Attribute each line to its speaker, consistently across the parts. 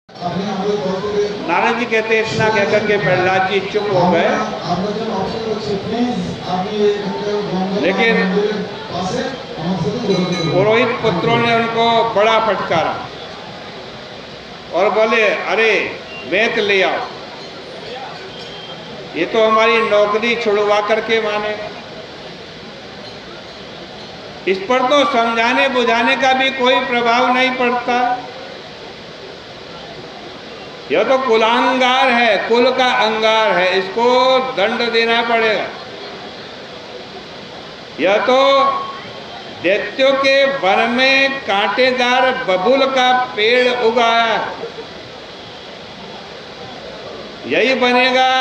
Speaker 1: नारद जी कहते इतना कहकर के प्रहलाद जी चुप हो गए। लेकिन पुरोहित पुत्रों ने उनको बड़ा फटकारा और बोले, अरे वेत ले आओ, ये तो हमारी नौकरी छुड़वा करके माने। इस पर तो समझाने बुझाने का भी कोई प्रभाव नहीं पड़ता। यह तो कुलांगार है, कुल का अंगार है, इसको दंड देना पड़ेगा। यह तो दैत्यों के वन में कांटेदार बबूल का पेड़ उगाया, यही बनेगा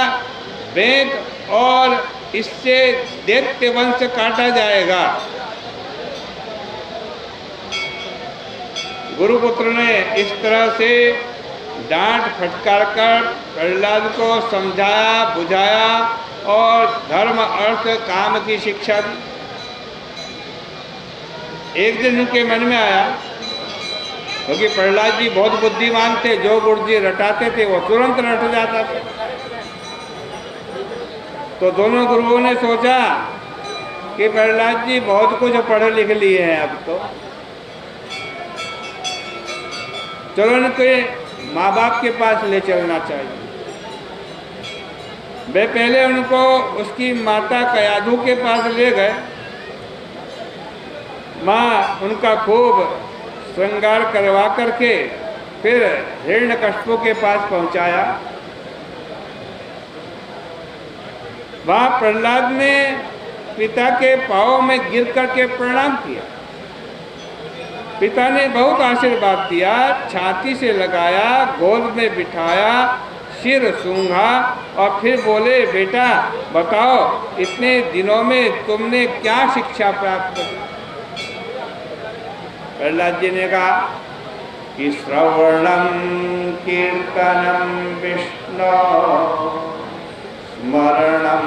Speaker 1: वेद और इससे दैत्य वंश काटा जाएगा। गुरुपुत्र ने इस तरह से डांट फटकार कर प्रहलाद को समझाया बुझाया और धर्म अर्थ काम की शिक्षा दी। एक दिन उनके मन में आया, क्योंकि प्रहलाद जी बहुत बुद्धिमान थे, जो गुरु जी रटाते थे वो तुरंत रट जाता था। तो दोनों गुरुओं ने सोचा कि प्रहलाद जी बहुत कुछ पढ़े लिख लिए हैं, अब तो चलो इनके माँ बाप के पास ले चलना चाहिए। वे पहले उनको उसकी माता कयाधु के पास ले गए। माँ उनका खूब श्रृंगार करवा करके फिर हिरण्यकश्यप के पास पहुंचाया। वहाँ प्रहलाद ने पिता के पाँव में गिर करके प्रणाम किया। पिता ने बहुत आशीर्वाद दिया, छाती से लगाया, गोद में बिठाया, सिर सूंघा और फिर बोले, बेटा बताओ इतने दिनों में तुमने क्या शिक्षा प्राप्त की? प्रहलाद जी ने कहा कि श्रवणम कीर्तनम विष्णु स्मरणम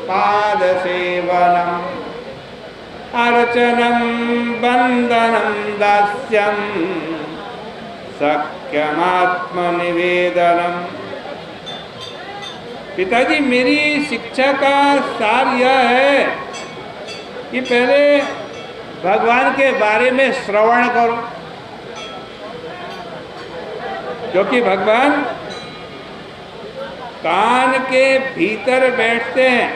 Speaker 1: पाद सेवनम अर्चनम बंदनम दास्यम सख्यमात्मनिवेदनम। पिताजी मेरी शिक्षा का सार यह है कि पहले भगवान के बारे में श्रवण करो, क्योंकि भगवान कान के भीतर बैठते हैं।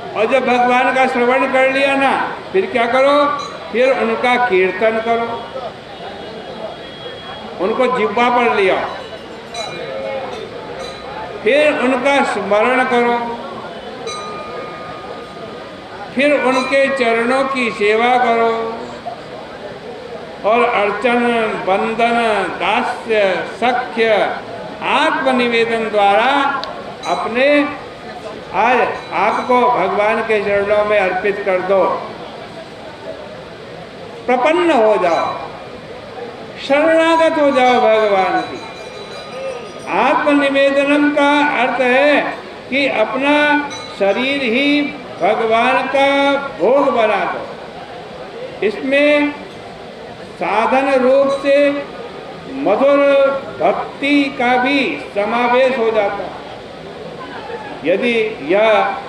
Speaker 1: और जब भगवान का श्रवण कर लिया ना, फिर क्या करो, फिर उनका कीर्तन करो, उनको जिह्वा पर लिया, फिर उनका स्मरण करो, फिर उनके चरणों की सेवा करो और अर्चन बंदन दास्य सख्य आत्मनिवेदन द्वारा अपने आज आपको भगवान के चरणों में अर्पित कर दो। प्रपन्न हो जाओ, शरणागत हो जाओ भगवान की। आत्मनिवेदनम का अर्थ है कि अपना शरीर ही भगवान का भोग बना दो। इसमें साधन रूप से मधुर भक्ति का भी समावेश हो जाता है। यदि यह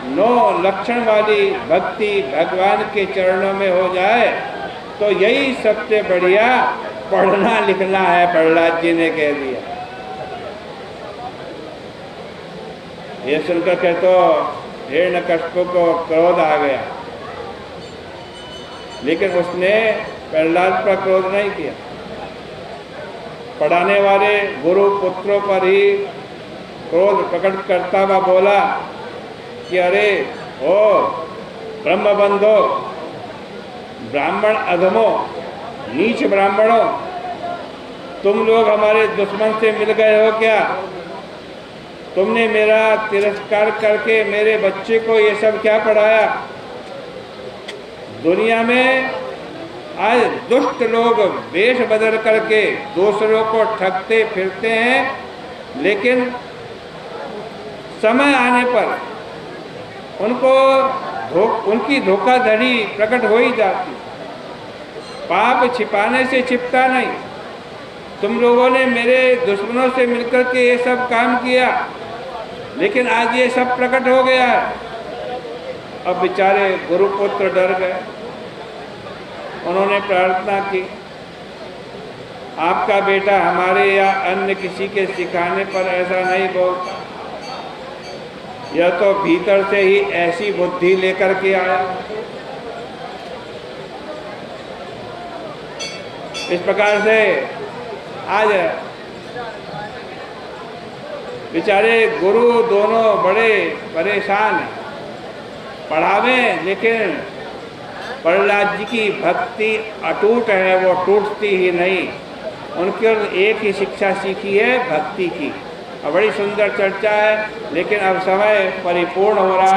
Speaker 1: 9 लक्षण वाली भक्ति भगवान के चरणों में हो जाए तो यही सबसे बढ़िया पढ़ना लिखना है, प्रहलाद जी ने कह दिया। ये सुनकर के तो हिरण्यकश्यप को क्रोध आ गया, लेकिन उसने प्रहलाद पर क्रोध नहीं किया। पढ़ाने वाले गुरु पुत्रों पर ही क्रोध प्रकट करता हुआ बोला कि अरे ओ ब्रह्मबंधो, ब्राह्मण अधमो, नीच ब्राह्मणों, तुम लोग हमारे दुश्मन से मिल गए हो क्या? तुमने मेरा तिरस्कार करके मेरे बच्चे को ये सब क्या पढ़ाया? दुनिया में आज दुष्ट लोग वेश बदल करके दूसरों को ठगते फिरते हैं, लेकिन समय आने पर उनकी धोखाधड़ी प्रकट हो ही जाती। पाप छिपाने से छिपता नहीं। तुम लोगों ने मेरे दुश्मनों से मिलकर के ये सब काम किया, लेकिन आज ये सब प्रकट हो गया। अब बेचारे गुरुपुत्र डर गए। उन्होंने प्रार्थना की, आपका बेटा हमारे या अन्य किसी के सिखाने पर ऐसा नहीं बोलता, यह तो भीतर से ही ऐसी बुद्धि लेकर के आया। इस प्रकार से आज बेचारे गुरु दोनों बड़े परेशान हैं। पढ़ावें, लेकिन प्रहलाद जी की भक्ति अटूट है, वो टूटती ही नहीं। उनके एक ही शिक्षा सीखी है, भक्ति की। और बड़ी सुंदर चर्चा है, लेकिन अब समय परिपूर्ण हो रहा है।